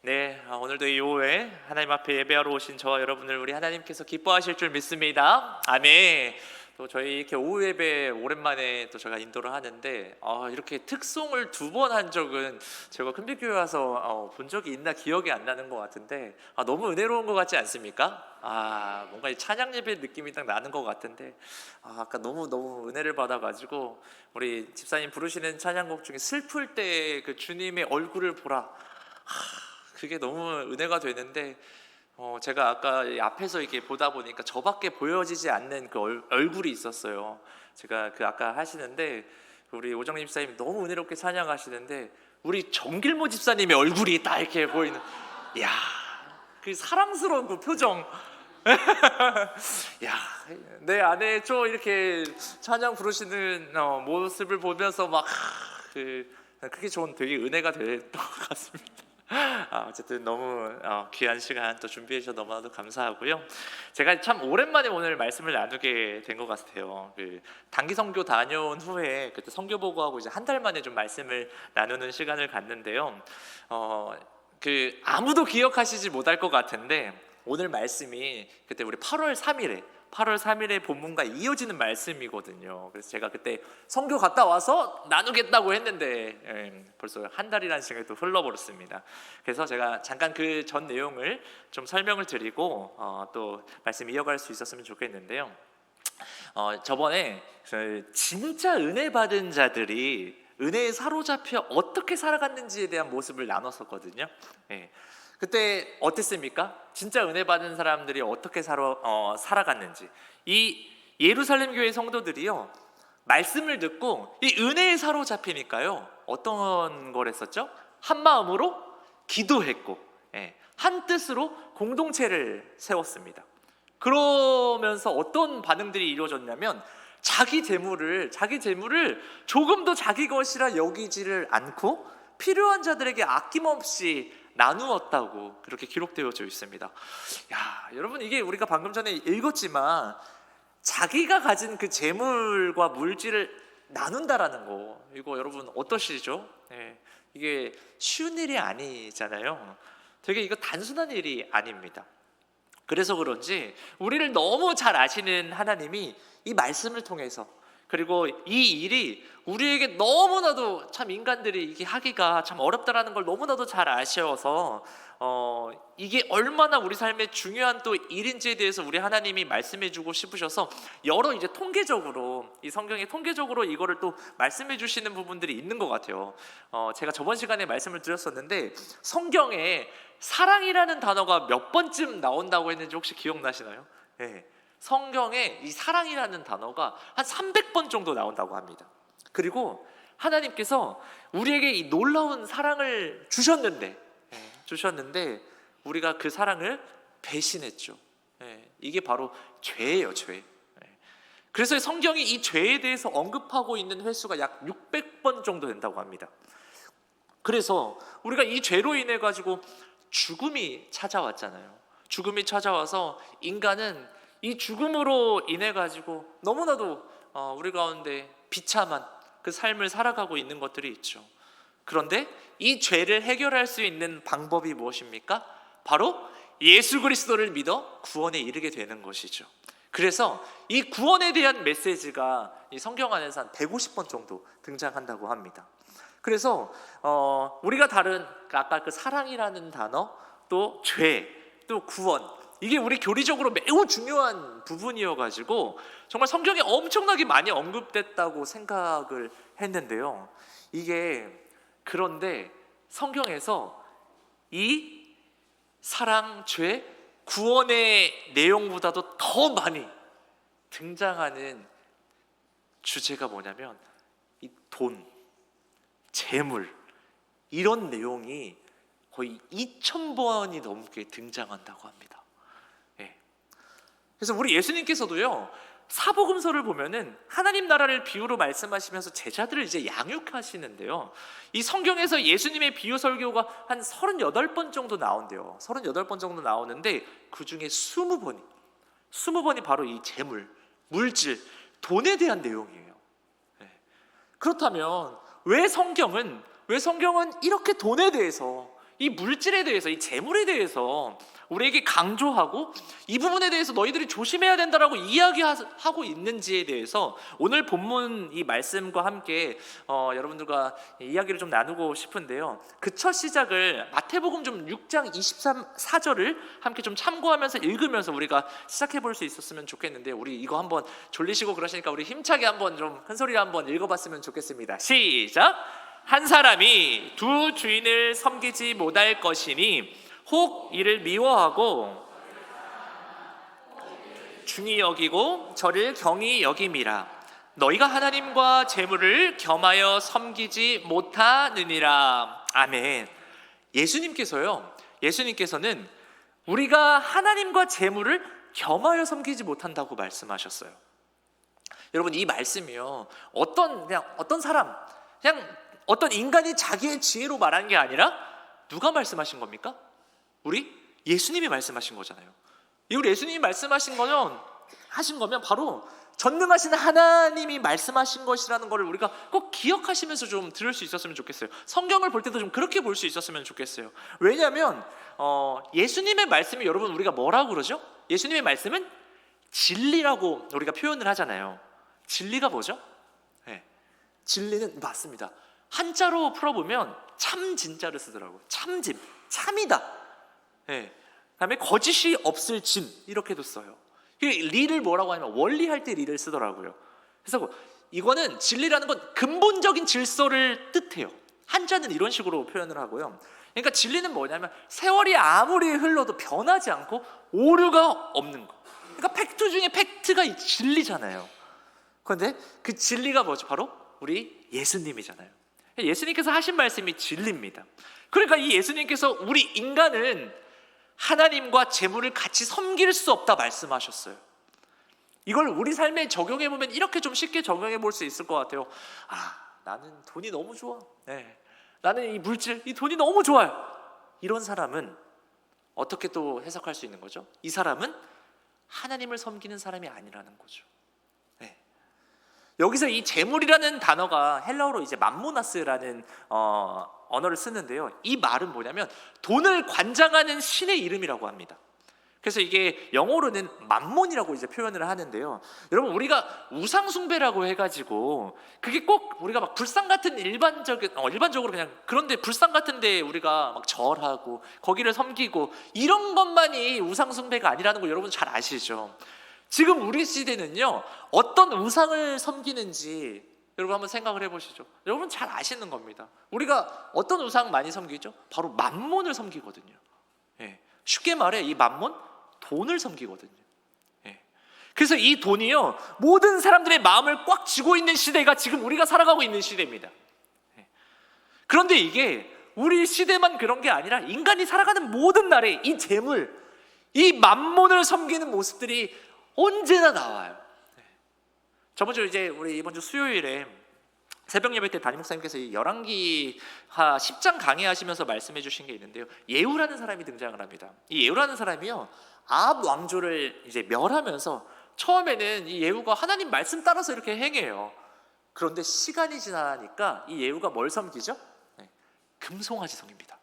네, 오늘도 이 오후에 하나님 앞에 예배하러 오신 저와 여러분을 우리 하나님께서 기뻐하실 줄 믿습니다. 아멘. 또 저희 이렇게 오후 예배 오랜만에 또 제가 인도를 하는데 이렇게 특송을 2번 한 적은 제가 큰빛교회 와서 본 적이 있나 기억이 안 나는 것 같은데 너무 은혜로운 것 같지 않습니까? 뭔가 이 찬양 예배 느낌이 딱 나는 것 같은데 아까 너무 은혜를 받아가지고 우리 집사님 부르시는 찬양곡 중에 슬플 때 그 주님의 얼굴을 보라, 그게 너무 은혜가 되는데 제가 아까 앞에서 이렇게 보다 보니까 저밖에 보여지지 않는 그 얼굴이 있었어요. 제가 그 아까 하시는데 우리 오정림 집사님이 너무 은혜롭게 찬양하시는데 우리 정길모 집사님의 얼굴이 딱 이렇게 보이는, 이야, 그 사랑스러운 그 표정. 야, 내 안에 좀 이렇게 찬양 부르시는 모습을 보면서 막 그게 좋은 되게 은혜가 됐던 것 같습니다. 어쨌든 너무 귀한 시간 또 준비해 주셔서 너무나도 감사하고요. 제가 참 오랜만에 오늘 말씀을 나누게 된 것 같아요. 그 단기 선교 다녀온 후에 그때 선교 보고하고 이제 한 달 만에 좀 말씀을 나누는 시간을 갖는데요. 그 아무도 기억하시지 못할 것 같은데 오늘 말씀이 그때 우리 8월 3일에 본문과 이어지는 말씀이거든요. 그래서 제가 그때 선교 갔다 와서 나누겠다고 했는데 벌써 한 달이라는 시간이 또 흘러버렸습니다. 그래서 제가 잠깐 그 전 내용을 좀 설명을 드리고 또 말씀 이어갈 수 있었으면 좋겠는데요. 저번에 진짜 은혜 받은 자들이 은혜에 사로잡혀 어떻게 살아갔는지에 대한 모습을 나눴었거든요. 그때 어땠습니까? 진짜 은혜 받은 사람들이 어떻게 살아갔는지. 이 예루살렘 교회 성도들이요, 말씀을 듣고 이 은혜에 사로잡히니까요 어떤 걸 했었죠? 한 마음으로 기도했고 한 뜻으로 공동체를 세웠습니다. 그러면서 어떤 반응들이 이루어졌냐면 자기 재물을 조금도 자기 것이라 여기지를 않고 필요한 자들에게 아낌없이 나누었다고 그렇게 기록되어져 있습니다. 여러분, 이게 우리가 방금 전에 읽었지만 자기가 가진 그 재물과 물질을 나눈다라는 거, 이거 여러분 어떠시죠? 이게 쉬운 일이 아니잖아요. 되게 이거 단순한 일이 아닙니다. 그래서 그런지 우리를 너무 잘 아시는 하나님이 이 말씀을 통해서, 그리고 이 일이 우리에게 너무나도 참 인간들이 이게 하기가 참 어렵다라는 걸 너무나도 잘 아셔서 이게 얼마나 우리 삶에 중요한 또 일인지에 대해서 우리 하나님이 말씀해주고 싶으셔서 여러 이제 통계적으로 이 성경에 통계적으로 이거를 또 말씀해주시는 부분들이 있는 것 같아요. 제가 저번 시간에 말씀을 드렸었는데 성경에 사랑이라는 단어가 몇 번쯤 나온다고 했는지 혹시 기억나시나요? 성경에 이 사랑이라는 단어가 한 300번 정도 나온다고 합니다. 그리고 하나님께서 우리에게 이 놀라운 사랑을 주셨는데 우리가 그 사랑을 배신했죠. 이게 바로 죄예요, 죄. 그래서 성경이 이 죄에 대해서 언급하고 있는 횟수가 약 600번 정도 된다고 합니다. 그래서 우리가 이 죄로 인해 가지고 죽음이 찾아왔잖아요. 죽음이 찾아와서 인간은 이 죽음으로 인해 가지고 너무나도 우리 가운데 비참한 그 삶을 살아가고 있는 것들이 있죠. 그런데 이 죄를 해결할 수 있는 방법이 무엇입니까? 바로 예수 그리스도를 믿어 구원에 이르게 되는 것이죠. 그래서 이 구원에 대한 메시지가 이 성경 안에서 한 150번 정도 등장한다고 합니다. 그래서 우리가 다른 아까 그 사랑이라는 단어, 또 죄, 또 구원, 이게 우리 교리적으로 매우 중요한 부분이어가지고 정말 성경에 엄청나게 많이 언급됐다고 생각을 했는데요. 이게 그런데 성경에서 이 사랑, 죄, 구원의 내용보다도 더 많이 등장하는 주제가 뭐냐면 이 돈, 재물, 이런 내용이 거의 2000번이 넘게 등장한다고 합니다. 그래서 우리 예수님께서도요, 사복음서를 보면은 하나님 나라를 비유로 말씀하시면서 제자들을 이제 양육하시는데요, 이 성경에서 예수님의 비유 설교가 한 38번 정도 나온대요. 38번 정도 나오는데 그 중에 20번이 바로 이 재물, 물질, 돈에 대한 내용이에요. 그렇다면 왜 성경은 이렇게 돈에 대해서, 이 물질에 대해서, 이 재물에 대해서 우리에게 강조하고 이 부분에 대해서 너희들이 조심해야 된다라고 이야기하고 있는지에 대해서 오늘 본문 이 말씀과 함께 여러분들과 이야기를 좀 나누고 싶은데요. 그 첫 시작을 마태복음 좀 6장 23~4절을 함께 좀 참고하면서 읽으면서 우리가 시작해 볼 수 있었으면 좋겠는데, 우리 이거 한번 졸리시고 그러시니까 우리 힘차게 한번 좀 큰 소리로 한번 읽어봤으면 좋겠습니다. 시작! 한 사람이 두 주인을 섬기지 못할 것이니 혹 이를 미워하고 중히 여기고 저를 경히 여김이라. 너희가 하나님과 재물을 겸하여 섬기지 못하느니라. 아멘. 예수님께서는 우리가 하나님과 재물을 겸하여 섬기지 못한다고 말씀하셨어요. 여러분, 이 말씀이요, 어떤 사람, 그냥 어떤 인간이 자기의 지혜로 말한 게 아니라 누가 말씀하신 겁니까? 우리 예수님이 말씀하신 거잖아요. 우리 예수님이 말씀하신 거면 바로 전능하신 하나님이 말씀하신 것이라는 것을 우리가 꼭 기억하시면서 좀 들을 수 있었으면 좋겠어요. 성경을 볼 때도 좀 그렇게 볼 수 있었으면 좋겠어요. 왜냐하면 예수님의 말씀이, 여러분, 우리가 뭐라고 그러죠? 예수님의 말씀은 진리라고 우리가 표현을 하잖아요. 진리가 뭐죠? 네. 진리는 맞습니다. 한자로 풀어보면 참 진짜를 쓰더라고요. 참짐, 참이다. 네. 그다음에 거짓이 없을 짐, 이렇게도 써요. 리를 뭐라고 하냐면 원리할 때 리를 쓰더라고요. 그래서 이거는 진리라는 건 근본적인 질서를 뜻해요. 한자는 이런 식으로 표현을 하고요. 그러니까 진리는 뭐냐면 세월이 아무리 흘러도 변하지 않고 오류가 없는 거. 그러니까 팩트 중에 팩트가 이 진리잖아요. 그런데 그 진리가 뭐죠? 바로 우리 예수님이잖아요. 예수님께서 하신 말씀이 진리입니다. 그러니까 이 예수님께서 우리 인간은 하나님과 재물을 같이 섬길 수 없다 말씀하셨어요. 이걸 우리 삶에 적용해 보면 이렇게 좀 쉽게 적용해 볼 수 있을 것 같아요. 나는 돈이 너무 좋아. 네. 나는 이 물질, 이 돈이 너무 좋아요. 이런 사람은 어떻게 또 해석할 수 있는 거죠? 이 사람은 하나님을 섬기는 사람이 아니라는 거죠. 네. 여기서 이 재물이라는 단어가 헬라어로 이제 맘모나스라는 언어를 쓰는데요. 이 말은 뭐냐면 돈을 관장하는 신의 이름이라고 합니다. 그래서 이게 영어로는 맘몬이라고 이제 표현을 하는데요. 여러분, 우리가 우상 숭배라고 해가지고 그게 꼭 우리가 막 불상 같은 일반적으로 그냥 그런데 불상 같은데 우리가 막 절하고 거기를 섬기고 이런 것만이 우상 숭배가 아니라는 거 여러분 잘 아시죠? 지금 우리 시대는요, 어떤 우상을 섬기는지 여러분 한번 생각을 해보시죠. 여러분 잘 아시는 겁니다. 우리가 어떤 우상 많이 섬기죠? 바로 맘몬을 섬기거든요. 예. 쉽게 말해 이 맘몬, 돈을 섬기거든요. 예. 그래서 이 돈이요, 모든 사람들의 마음을 꽉 쥐고 있는 시대가 지금 우리가 살아가고 있는 시대입니다. 예. 그런데 이게 우리 시대만 그런 게 아니라 인간이 살아가는 모든 날에 이 재물, 이 맘몬을 섬기는 모습들이 언제나 나와요. 저번 주 우리 이번 주 수요일에 새벽 예배 때 담임 목사님께서 이 열왕기하 10장 강의하시면서 말씀해 주신 게 있는데요. 예후라는 사람이 등장을 합니다. 이 예후라는 사람이요, 아합 왕조를 이제 멸하면서 처음에는 이 예후가 하나님 말씀 따라서 이렇게 행해요. 그런데 시간이 지나니까 이 예후가 뭘 섬기죠? 네, 금송아지 섬깁니다.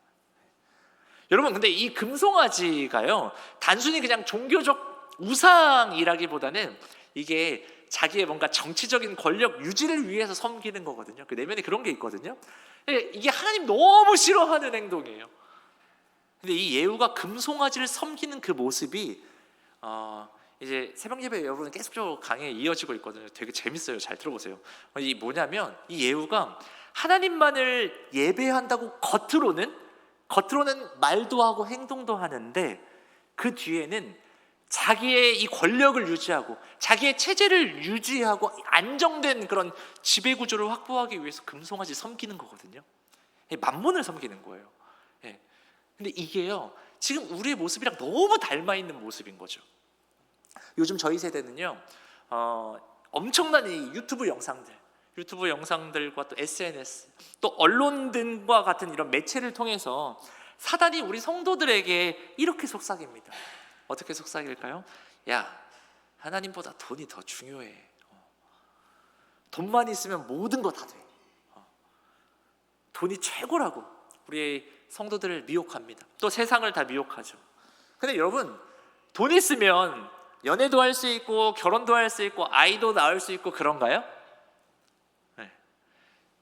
여러분, 근데 이 금송아지가요, 단순히 그냥 종교적 우상이라기보다는 이게 자기의 뭔가 정치적인 권력 유지를 위해서 섬기는 거거든요. 그 내면에 그런 게 있거든요. 이게 하나님 너무 싫어하는 행동이에요. 근데 이 예후가 금송아지를 섬기는 그 모습이 이제 새벽 예배 여러분 계속적으로 강의에 이어지고 있거든요. 되게 재밌어요. 잘 들어보세요. 이 뭐냐면 이 예후가 하나님만을 예배한다고 겉으로는 말도 하고 행동도 하는데 그 뒤에는 자기의 이 권력을 유지하고 자기의 체제를 유지하고 안정된 그런 지배 구조를 확보하기 위해서 금송아지 섬기는 거거든요. 맘몬을 섬기는 거예요. 근데 이게요, 지금 우리의 모습이랑 너무 닮아 있는 모습인 거죠. 요즘 저희 세대는요, 엄청난 이 유튜브 영상들과 또 SNS, 또 언론 등과 같은 이런 매체를 통해서 사단이 우리 성도들에게 이렇게 속삭입니다. 어떻게 속삭일까요? 야, 하나님보다 돈이 더 중요해. 돈만 있으면 모든 거 다 돼. 돈이 최고라고. 우리의 성도들을 미혹합니다. 또 세상을 다 미혹하죠. 근데 여러분, 돈 있으면 연애도 할 수 있고 결혼도 할 수 있고 아이도 낳을 수 있고 그런가요? 네.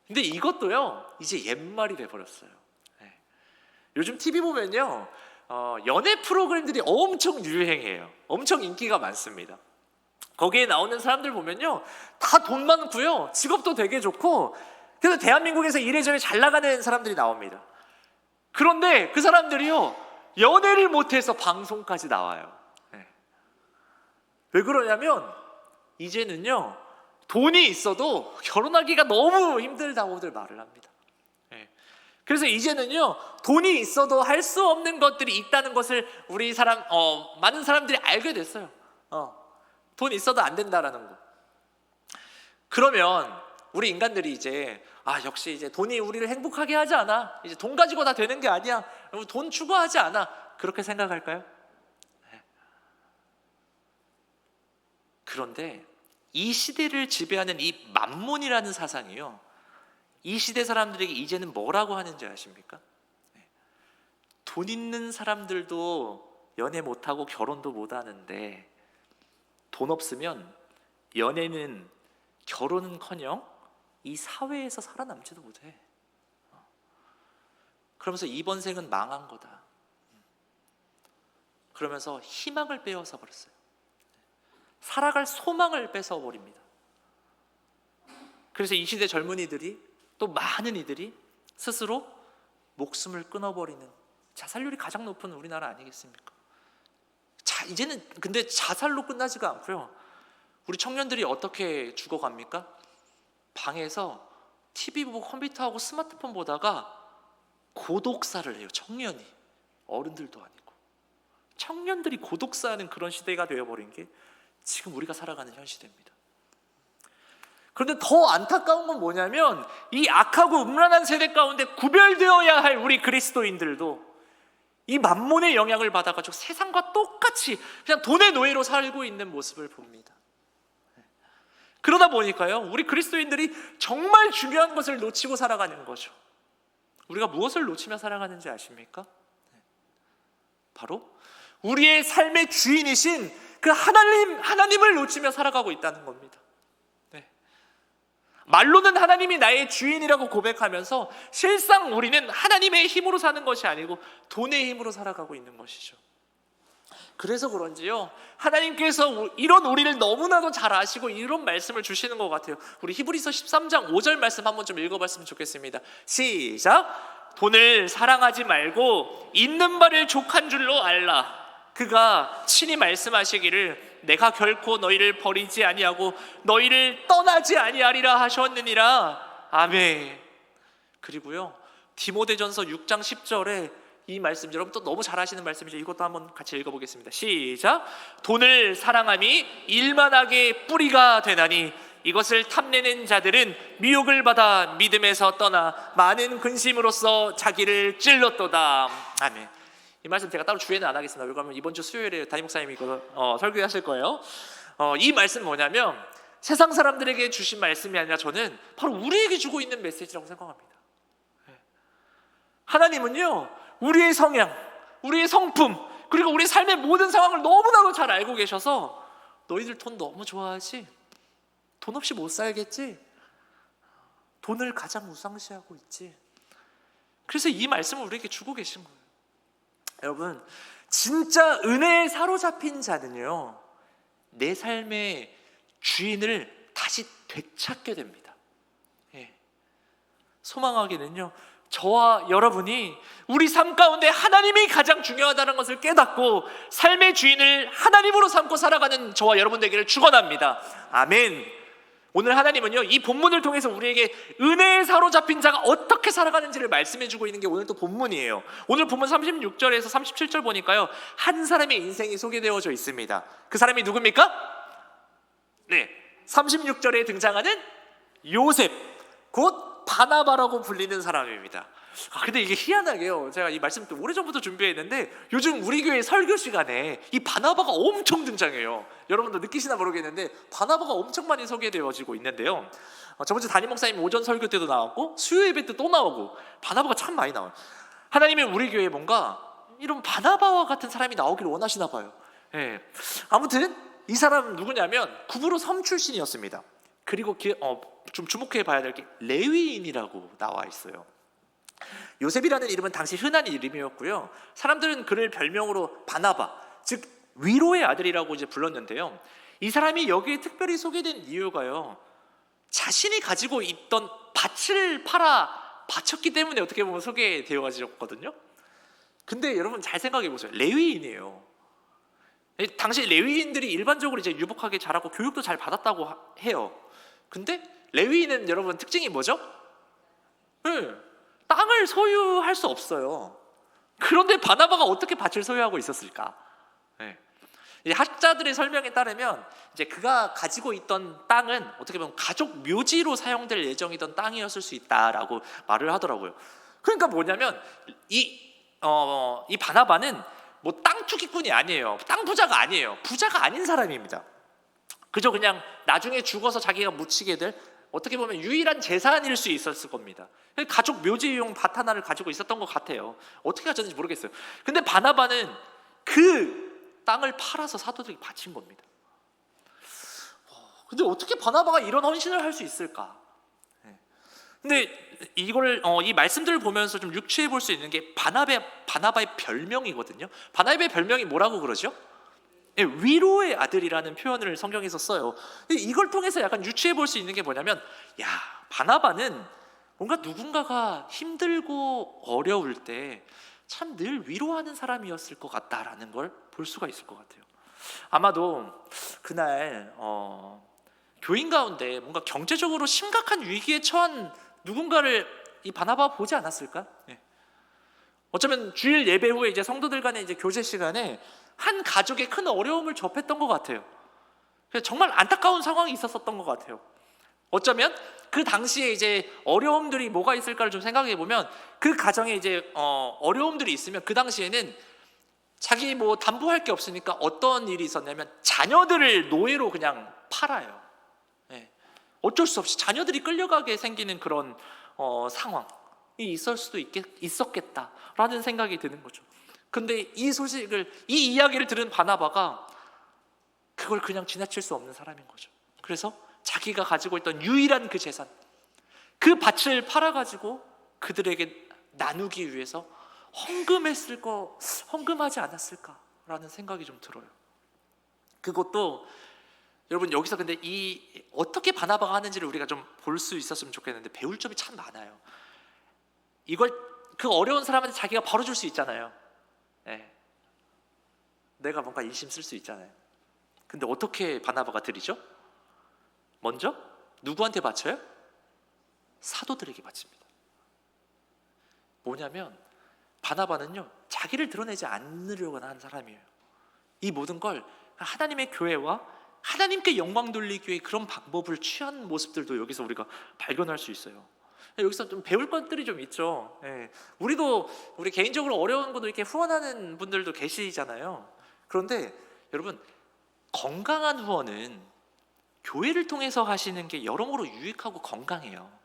근데 이것도요 이제 옛말이 돼버렸어요. 네. 요즘 TV 보면요 연애 프로그램들이 엄청 유행해요. 엄청 인기가 많습니다. 거기에 나오는 사람들 보면요 다 돈 많고요, 직업도 되게 좋고, 그래서 대한민국에서 이래저래 잘 나가는 사람들이 나옵니다. 그런데 그 사람들이요 연애를 못해서 방송까지 나와요. 네. 왜 그러냐면 이제는요 돈이 있어도 결혼하기가 너무 힘들다고들 말을 합니다. 네. 그래서 이제는요 돈이 있어도 할 수 없는 것들이 있다는 것을 우리 많은 사람들이 알게 됐어요. 돈 있어도 안 된다라는 거. 그러면 우리 인간들이 이제 역시 이제 돈이 우리를 행복하게 하지 않아, 이제 돈 가지고 다 되는 게 아니야, 돈 추구하지 않아, 그렇게 생각할까요? 네. 그런데 이 시대를 지배하는 이 만몬이라는 사상이요 이 시대 사람들에게 이제는 뭐라고 하는지 아십니까? 네. 돈 있는 사람들도 연애 못하고 결혼도 못하는데 돈 없으면 연애는 결혼은커녕 이 사회에서 살아남지도 못해. 그러면서 이번 생은 망한 거다. 그러면서 희망을 빼앗아 버렸어요. 살아갈 소망을 뺏어 버립니다. 그래서 이 시대 젊은이들이, 또 많은 이들이 스스로 목숨을 끊어버리는 자살률이 가장 높은 우리나라 아니겠습니까? 이제는 근데 자살로 끝나지가 않고요, 우리 청년들이 어떻게 죽어갑니까? 방에서 TV 보고 컴퓨터하고 스마트폰 보다가 고독사를 해요. 청년이, 어른들도 아니고 청년들이 고독사하는 그런 시대가 되어버린 게 지금 우리가 살아가는 현 시대입니다. 그런데 더 안타까운 건 뭐냐면 이 악하고 음란한 세대 가운데 구별되어야 할 우리 그리스도인들도 이 만몬의 영향을 받아가지고 세상과 똑같이 그냥 돈의 노예로 살고 있는 모습을 봅니다. 그러다 보니까요 우리 그리스도인들이 정말 중요한 것을 놓치고 살아가는 거죠. 우리가 무엇을 놓치며 살아가는지 아십니까? 바로 우리의 삶의 주인이신 그 하나님을 놓치며 살아가고 있다는 겁니다. 네. 말로는 하나님이 나의 주인이라고 고백하면서 실상 우리는 하나님의 힘으로 사는 것이 아니고 돈의 힘으로 살아가고 있는 것이죠. 그래서 그런지요 하나님께서 이런 우리를 너무나도 잘 아시고 이런 말씀을 주시는 것 같아요. 우리 히브리서 13장 5절 말씀 한번 좀 읽어봤으면 좋겠습니다. 시작. 돈을 사랑하지 말고 있는 바를 족한 줄로 알라. 그가 친히 말씀하시기를 내가 결코 너희를 버리지 아니하고 너희를 떠나지 아니하리라 하셨느니라. 아멘. 그리고요 디모데전서 6장 10절에 이 말씀 여러분 또 너무 잘 아시는 말씀이죠. 이것도 한번 같이 읽어보겠습니다. 시작. 돈을 사랑함이 일만하게 뿌리가 되나니 이것을 탐내는 자들은 미혹을 받아 믿음에서 떠나 많은 근심으로써 자기를 찔렀도다. 아멘. 이 말씀 제가 따로 주에는 안 하겠습니다. 왜냐하면 이번 주 수요일에 담임 목사님이 이거 설교하실 거예요. 이 말씀 뭐냐면 세상 사람들에게 주신 말씀이 아니라 저는 바로 우리에게 주고 있는 메시지라고 생각합니다. 하나님은요 우리의 성향, 우리의 성품, 그리고 우리 삶의 모든 상황을 너무나도 잘 알고 계셔서 너희들 돈 너무 좋아하지? 돈 없이 못 살겠지? 돈을 가장 우상시하고 있지? 그래서 이 말씀을 우리에게 주고 계신 거예요. 여러분, 진짜 은혜에 사로잡힌 자는요 내 삶의 주인을 다시 되찾게 됩니다. 소망하기는요 저와 여러분이 우리 삶 가운데 하나님이 가장 중요하다는 것을 깨닫고 삶의 주인을 하나님으로 삼고 살아가는 저와 여러분 되기를 축원합니다. 아멘. 오늘 하나님은요 이 본문을 통해서 우리에게 은혜에 사로잡힌 자가 어떻게 살아가는지를 말씀해주고 있는 게 오늘 또 본문이에요. 오늘 본문 36절에서 37절 보니까요 한 사람의 인생이 소개되어져 있습니다. 그 사람이 누굽니까? 네, 36절에 등장하는 요셉, 곧 바나바라고 불리는 사람입니다. 근데 이게 희한하게요 제가 이 말씀 또 오래전부터 준비했는데 요즘 우리 교회 설교 시간에 이 바나바가 엄청 등장해요. 여러분도 느끼시나 모르겠는데 바나바가 엄청 많이 소개되어지고 있는데요 저번 주 담임 목사님 오전 설교 때도 나왔고 수요 예배 때 또 나오고 바나바가 참 많이 나와요. 하나님이 우리 교회에 뭔가 이런 바나바와 같은 사람이 나오기를 원하시나 봐요. 예. 아무튼 이 사람 누구냐면 구브로 섬 출신이었습니다. 그리고 좀 주목해 봐야 될 게 레위인이라고 나와 있어요. 요셉이라는 이름은 당시 흔한 이름이었고요. 사람들은 그를 별명으로 바나바, 즉 위로의 아들이라고 이제 불렀는데요. 이 사람이 여기에 특별히 소개된 이유가요, 자신이 가지고 있던 밭을 팔아 바쳤기 때문에 어떻게 보면 소개되어 가지거든요. 근데 여러분 잘 생각해 보세요. 레위인이에요. 당시 레위인들이 일반적으로 이제 유복하게 자라고 교육도 잘 받았다고 해요. 근데 레위인은 여러분 특징이 뭐죠? 땅을 소유할 수 없어요. 그런데 바나바가 어떻게 밭을 소유하고 있었을까? 이 학자들의 설명에 따르면 이제 그가 가지고 있던 땅은 어떻게 보면 가족 묘지로 사용될 예정이던 땅이었을 수 있다라고 말을 하더라고요. 그러니까 뭐냐면 이 바나바는 뭐 땅 투기꾼이 아니에요. 땅 부자가 아니에요. 부자가 아닌 사람입니다. 그저 그냥 나중에 죽어서 자기가 묻히게 될 어떻게 보면 유일한 재산일 수 있었을 겁니다. 가족 묘지용 밭 하나를 가지고 있었던 것 같아요. 어떻게 가졌는지 모르겠어요. 근데 바나바는 그 땅을 팔아서 사도들에게 바친 겁니다. 근데 어떻게 바나바가 이런 헌신을 할 수 있을까? 근데 이걸 이 말씀들을 보면서 좀 유추해 볼 수 있는 게 바나바의 별명이거든요. 바나바의 별명이 뭐라고 그러죠? 위로의 아들이라는 표현을 성경에서 써요. 이걸 통해서 약간 유추해 볼 수 있는 게 뭐냐면, 야, 바나바는 뭔가 누군가가 힘들고 어려울 때 참 늘 위로하는 사람이었을 것 같다라는 걸 볼 수가 있을 것 같아요. 아마도 그날 교인 가운데 뭔가 경제적으로 심각한 위기에 처한 누군가를 이 바나바가 보지 않았을까? 어쩌면 주일 예배 후에 이제 성도들 간의 이제 교제 시간에 한 가족의 큰 어려움을 접했던 것 같아요. 그래서 정말 안타까운 상황이 있었던 것 같아요. 어쩌면 그 당시에 이제 어려움들이 뭐가 있을까를 좀 생각해 보면, 그 가정에 이제 어려움들이 있으면 그 당시에는 자기 뭐 담보할 게 없으니까 어떤 일이 있었냐면 자녀들을 노예로 그냥 팔아요. 어쩔 수 없이 자녀들이 끌려가게 생기는 그런 상황이 있을 수도 있었겠다라는 생각이 드는 거죠. 근데 이 이야기를 들은 바나바가 그걸 그냥 지나칠 수 없는 사람인 거죠. 그래서 자기가 가지고 있던 유일한 그 재산, 그 밭을 팔아가지고 그들에게 나누기 위해서 헌금하지 않았을까라는 생각이 좀 들어요. 그것도 여러분 여기서 근데 어떻게 바나바가 하는지를 우리가 좀 볼 수 있었으면 좋겠는데 배울 점이 참 많아요. 이걸 그 어려운 사람한테 자기가 바로 줄 수 있잖아요. 내가 뭔가 인심 쓸 수 있잖아요. 근데 어떻게 바나바가 드리죠? 먼저 누구한테 바쳐요? 사도들에게 바칩니다. 뭐냐면 바나바는요, 자기를 드러내지 않으려고 하는 사람이에요. 이 모든 걸 하나님의 교회와 하나님께 영광 돌리기 위해 그런 방법을 취한 모습들도 여기서 우리가 발견할 수 있어요. 여기서 좀 배울 것들이 좀 있죠. 우리 개인적으로 어려운 것도 이렇게 후원하는 분들도 계시잖아요. 그런데 여러분, 건강한 후원은 교회를 통해서 하시는 게 여러모로 유익하고 건강해요.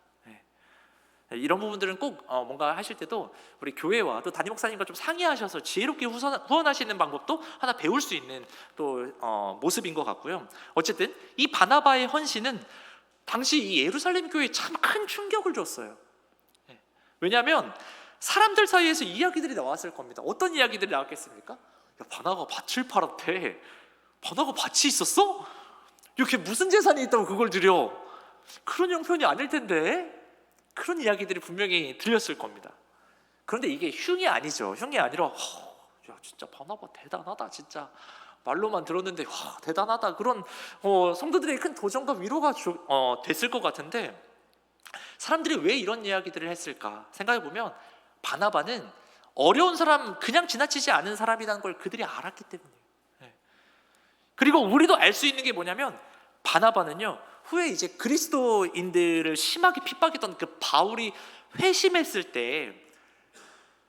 이런 부분들은 꼭 뭔가 하실 때도 우리 교회와 또 담임 목사님과 좀 상의하셔서 지혜롭게 후원하시는 방법도 하나 배울 수 있는 또 모습인 것 같고요. 어쨌든 이 바나바의 헌신은 당시 이 예루살렘 교회에 참 큰 충격을 줬어요. 왜냐하면 사람들 사이에서 이야기들이 나왔을 겁니다. 어떤 이야기들이 나왔겠습니까? 야, 바나바가 밭을 팔았대. 바나바가 밭이 있었어? 이렇게 무슨 재산이 있다고 그걸 드려? 그런 형편이 아닐 텐데. 그런 이야기들이 분명히 들렸을 겁니다. 그런데 이게 흉이 아니죠. 흉이 아니라 야, 진짜 바나바 대단하다. 진짜 말로만 들었는데 와, 대단하다. 그런 성도들의 큰 도전과 위로가 됐을 것 같은데, 사람들이 왜 이런 이야기들을 했을까 생각해 보면 바나바는 어려운 사람, 그냥 지나치지 않은 사람이라는 걸 그들이 알았기 때문이에요. 그리고 우리도 알 수 있는 게 뭐냐면, 바나바는요, 후에 이제 그리스도인들을 심하게 핍박했던 그 바울이 회심했을 때,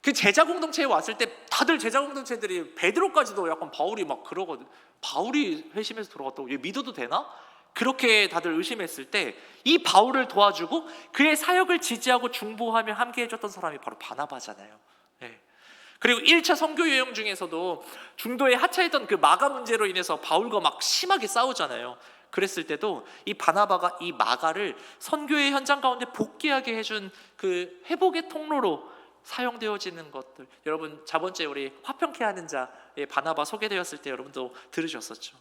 그 제자 공동체에 왔을 때 다들 제자 공동체들이 베드로까지도 약간 바울이 막 그러거든. 바울이 회심해서 돌아갔다고 얘 믿어도 되나? 그렇게 다들 의심했을 때 이 바울을 도와주고 그의 사역을 지지하고 중보하며 함께 해줬던 사람이 바로 바나바잖아요. 그리고 1차 선교 여행 중에서도 중도에 하차했던 그 마가 문제로 인해서 바울과 막 심하게 싸우잖아요. 그랬을 때도 이 바나바가 이 마가를 선교의 현장 가운데 복귀하게 해준 그 회복의 통로로 사용되어지는 것들, 여러분 저번 주에 우리 화평케 하는 자의 바나바 소개되었을 때 여러분도 들으셨었죠.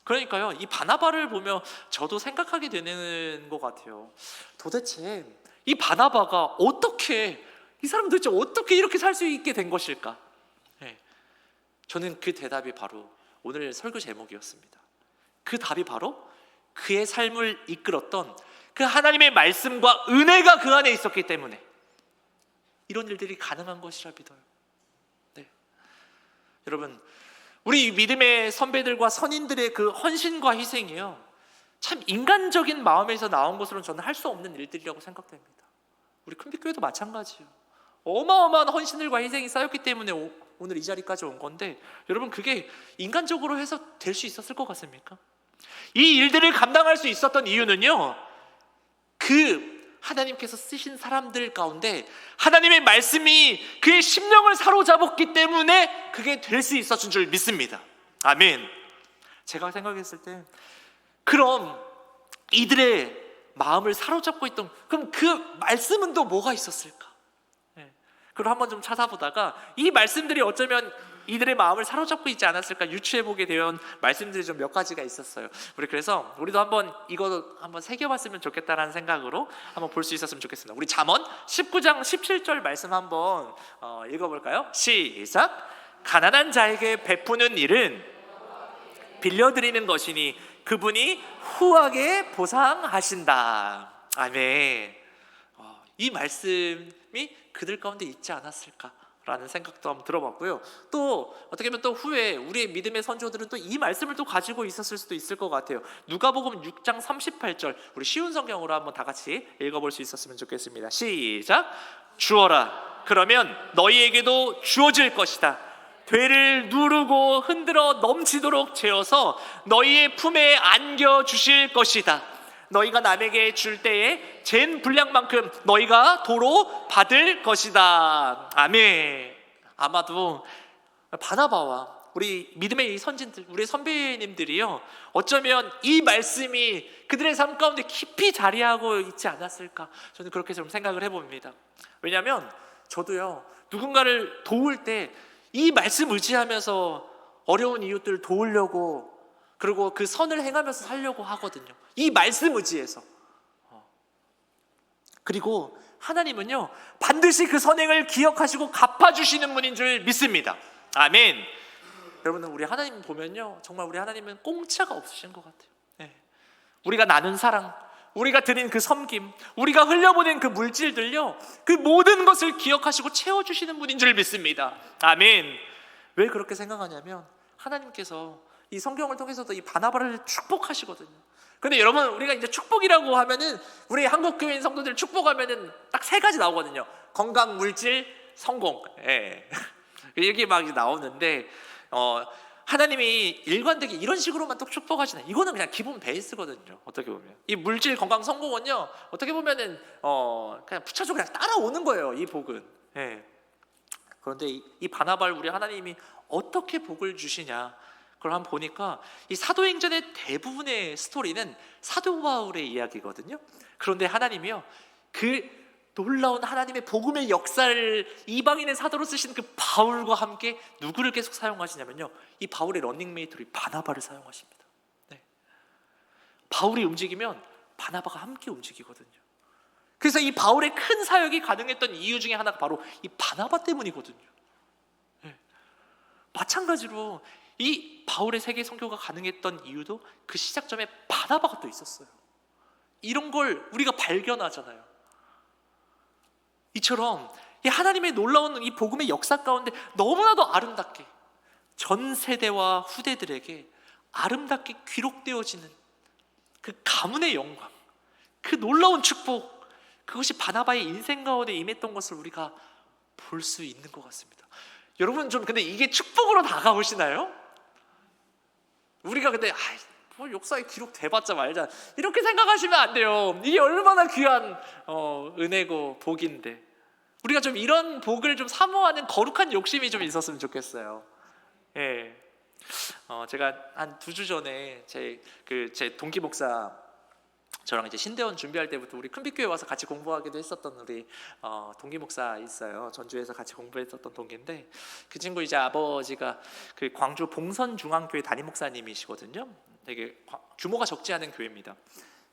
그러니까요, 이 바나바를 보며 저도 생각하게 되는 것 같아요. 도대체 이 바나바가 어떻게, 이 사람 도대체 어떻게 이렇게 살 수 있게 된 것일까? 네. 저는 그 대답이 바로 오늘 설교 제목이었습니다. 그 답이 바로 그의 삶을 이끌었던 그 하나님의 말씀과 은혜가 그 안에 있었기 때문에 이런 일들이 가능한 것이라 믿어요. 네. 여러분, 우리 믿음의 선배들과 선인들의 그 헌신과 희생이요, 참 인간적인 마음에서 나온 것으로는 저는 할 수 없는 일들이라고 생각됩니다. 우리 큰빛교회도 마찬가지예요. 어마어마한 헌신들과 희생이 쌓였기 때문에 오늘 이 자리까지 온 건데, 여러분 그게 인간적으로 해서 될 수 있었을 것 같습니까? 이 일들을 감당할 수 있었던 이유는요, 그 하나님께서 쓰신 사람들 가운데 하나님의 말씀이 그의 심령을 사로잡았기 때문에 그게 될 수 있었던 줄 믿습니다. 아멘. 제가 생각했을 때, 그럼 이들의 마음을 사로잡고 있던, 그럼 그 말씀은 또 뭐가 있었을까? 그걸 한번 좀 찾아보다가 이 말씀들이 어쩌면 이들의 마음을 사로잡고 있지 않았을까 유추해보게 된 말씀들이 좀 몇 가지가 있었어요. 그래서 우리도 한번 이거 한번 새겨봤으면 좋겠다라는 생각으로 한번 볼 수 있었으면 좋겠습니다. 우리 잠언 19장 17절 말씀 한번 읽어볼까요? 시작. 가난한 자에게 베푸는 일은 빌려드리는 것이니 그분이 후하게 보상하신다. 아멘. 이 말씀이 그들 가운데 있지 않았을까라는 생각도 한번 들어봤고요. 또 어떻게 보면 또 후에 우리의 믿음의 선조들은 또 이 말씀을 또 가지고 있었을 수도 있을 것 같아요. 누가복음 6장 38절, 우리 쉬운 성경으로 한번 다 같이 읽어볼 수 있었으면 좋겠습니다. 시작. 주어라, 그러면 너희에게도 주어질 것이다. 되를 누르고 흔들어 넘치도록 재어서 너희의 품에 안겨 주실 것이다. 너희가 남에게 줄 때에 잰 분량만큼 너희가 도로 받을 것이다. 아멘. 아마도 바나바와 우리 믿음의 이 선진들, 우리 선배님들이요, 어쩌면 이 말씀이 그들의 삶 가운데 깊이 자리하고 있지 않았을까, 저는 그렇게 좀 생각을 해봅니다. 왜냐하면 저도요, 누군가를 도울 때 이 말씀 의지하면서 어려운 이웃들을 도우려고, 그리고 그 선을 행하면서 살려고 하거든요. 이 말씀 의지에서. 그리고 하나님은요, 반드시 그 선행을 기억하시고 갚아주시는 분인 줄 믿습니다. 아멘. 여러분, 우리 하나님 보면요, 정말 우리 하나님은 공짜가 없으신 것 같아요. 네. 우리가 나눈 사랑, 우리가 드린 그 섬김, 우리가 흘려보낸 그 물질들요, 그 모든 것을 기억하시고 채워주시는 분인 줄 믿습니다. 아멘. 왜 그렇게 생각하냐면 하나님께서 이 성경을 통해서도 이 바나바를 축복하시거든요. 근데 여러분, 우리가 이제 축복이라고 하면은, 우리 한국 교회인 성도들 축복하면은 딱 세 가지 나오거든요. 건강, 물질, 성공. 예. 이렇게 막 나오는데, 하나님이 일관되게 이런 식으로만 또 축복하시나? 이거는 그냥 기본 베이스거든요. 어떻게 보면 이 물질, 건강, 성공은요, 어떻게 보면은 그냥 부차적으로 그냥 따라오는 거예요, 이 복은. 예. 그런데 이 바나바를 우리 하나님이 어떻게 복을 주시냐? 그걸 한번 보니까 이 사도행전의 대부분의 스토리는 사도 바울의 이야기거든요. 그런데 하나님이요, 그 놀라운 하나님의 복음의 역사를 이방인의 사도로 쓰시는 그 바울과 함께 누구를 계속 사용하시냐면요, 이 바울의 런닝메이트로 바나바를 사용하십니다. 네. 바울이 움직이면 바나바가 함께 움직이거든요. 그래서 이 바울의 큰 사역이 가능했던 이유 중에 하나가 바로 이 바나바 때문이거든요. 네. 마찬가지로 이 바울의 세계 선교가 가능했던 이유도 그 시작점에 바나바가 또 있었어요. 이런 걸 우리가 발견하잖아요. 이처럼 이 하나님의 놀라운 이 복음의 역사 가운데 너무나도 아름답게 전 세대와 후대들에게 아름답게 기록되어지는 그 가문의 영광, 그 놀라운 축복, 그것이 바나바의 인생 가운데 임했던 것을 우리가 볼 수 있는 것 같습니다. 여러분, 좀 근데 이게 축복으로 다가오시나요? 우리가 근데 뭐 역사에 기록돼봤자 말자, 이렇게 생각하시면 안 돼요. 이게 얼마나 귀한 은혜고 복인데. 우리가 좀 이런 복을 좀 사모하는 거룩한 욕심이 좀 있었으면 좋겠어요. 예. 제가 한 2주 전에 제 동기 목사, 저랑 이제 신대원 준비할 때부터 우리 큰빛교회 와서 같이 공부하기도 했었던 우리 동기 목사 있어요. 전주에서 같이 공부했었던 동기인데, 그 친구 이제 아버지가 그 광주 봉선중앙교회 담임 목사님이시거든요. 되게 규모가 적지 않은 교회입니다.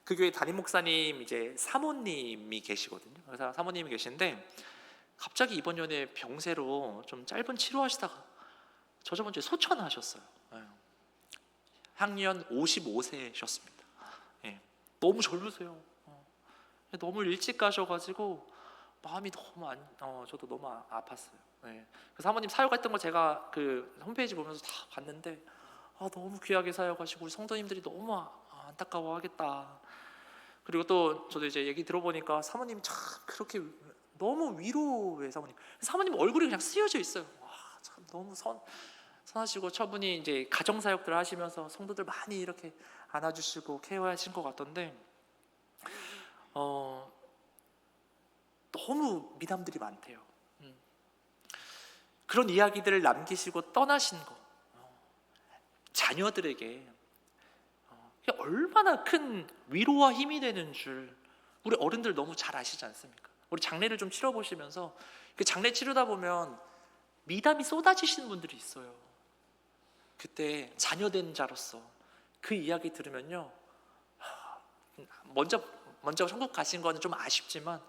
그 교회 담임 목사님 이제 사모님이 계시거든요. 그래서 사모님이 계신데 갑자기 이번 연에 병세로 좀 짧은 치료하시다가 저번 주에 소천하셨어요. 향년 55세셨습니다. 너무 젊으세요. 너무 일찍 가셔가지고 마음이 너무 저도 너무 아팠어요. 그 사모님 사역했던 거 제가 그 홈페이지 보면서 다 봤는데 너무 귀하게 사역하시고 우리 성도님들이 너무 안타까워하겠다. 그리고 또 저도 이제 얘기 들어보니까 사모님 참 그렇게 너무 위로해. 사모님 얼굴이 그냥 쓰여져 있어요. 참 너무 선하시고, 저분이 이제 가정 사역들 하시면서 성도들 많이 이렇게 안아주시고 케어하신 것 같던데, 너무 미담들이 많대요. 그런 이야기들을 남기시고 떠나신 거, 자녀들에게 얼마나 큰 위로와 힘이 되는 줄 우리 어른들 너무 잘 아시지 않습니까? 우리 장례를 좀 치러보시면서 그 장례 치르다 보면 미담이 쏟아지시는 분들이 있어요. 그때 자녀된 자로서 그 이야기 들으면요, 먼저 천국 가신 거는 좀 아쉽지만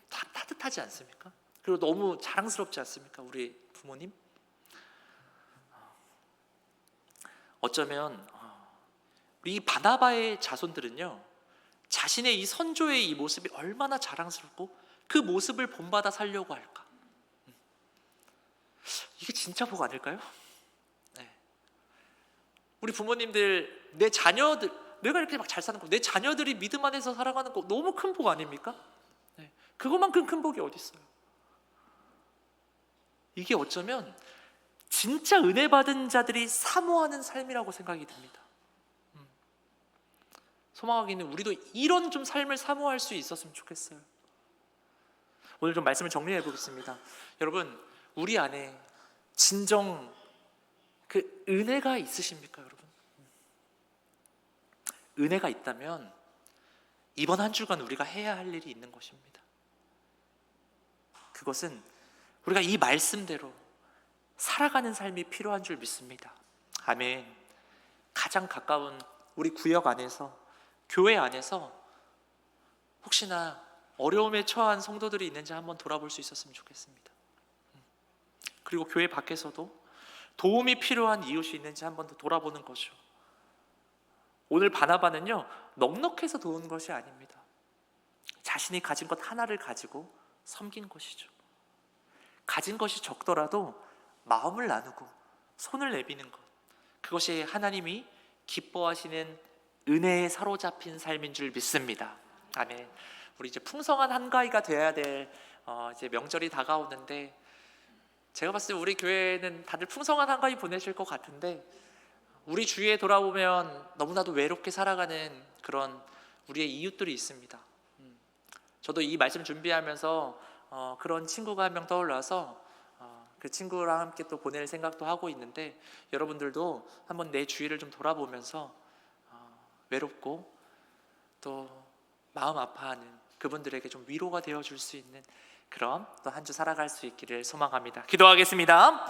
따뜻하지 않습니까? 그리고 너무 자랑스럽지 않습니까? 우리 부모님? 어쩌면 우리 이 바나바의 자손들은요, 자신의 이 선조의 이 모습이 얼마나 자랑스럽고 그 모습을 본받아 살려고 할까? 이게 진짜 복 아닐까요? 우리 부모님들, 내 자녀들, 내가 이렇게 막 잘 사는 거, 내 자녀들이 믿음 안에서 살아가는 거 너무 큰 복 아닙니까? 그것만큼 큰 복이 어디 있어요? 이게 어쩌면 진짜 은혜 받은 자들이 사모하는 삶이라고 생각이 듭니다. 소망하기는 우리도 이런 좀 삶을 사모할 수 있었으면 좋겠어요. 오늘 좀 말씀을 정리해 보겠습니다. 여러분, 우리 안에 진정 그 은혜가 있으십니까, 여러분? 은혜가 있다면 이번 한 주간 우리가 해야 할 일이 있는 것입니다. 그것은 우리가 이 말씀대로 살아가는 삶이 필요한 줄 믿습니다. 아멘. 가장 가까운 우리 구역 안에서, 교회 안에서 혹시나 어려움에 처한 성도들이 있는지 한번 돌아볼 수 있었으면 좋겠습니다. 그리고 교회 밖에서도 도움이 필요한 이웃이 있는지 한번 더 돌아보는 거죠. 오늘 바나바는요, 넉넉해서 도운 것이 아닙니다. 자신이 가진 것 하나를 가지고 섬긴 것이죠. 가진 것이 적더라도 마음을 나누고 손을 내미는 것, 그것이 하나님이 기뻐하시는 은혜에 사로잡힌 삶인 줄 믿습니다. 아멘. 우리 이제 풍성한 한가위가 돼야 될 이제 명절이 다가오는데, 제가 봤을 때 우리 교회는 다들 풍성한 한가위 보내실 것 같은데, 우리 주위에 돌아보면 너무나도 외롭게 살아가는 그런 우리의 이웃들이 있습니다. 저도 이 말씀 준비하면서 그런 친구가 한 명 떠올라서 그 친구랑 함께 또 보낼 생각도 하고 있는데, 여러분들도 한번 내 주위를 좀 돌아보면서 외롭고 또 마음 아파하는 그분들에게 좀 위로가 되어줄 수 있는 그런 또 한 주 살아갈 수 있기를 소망합니다. 기도하겠습니다.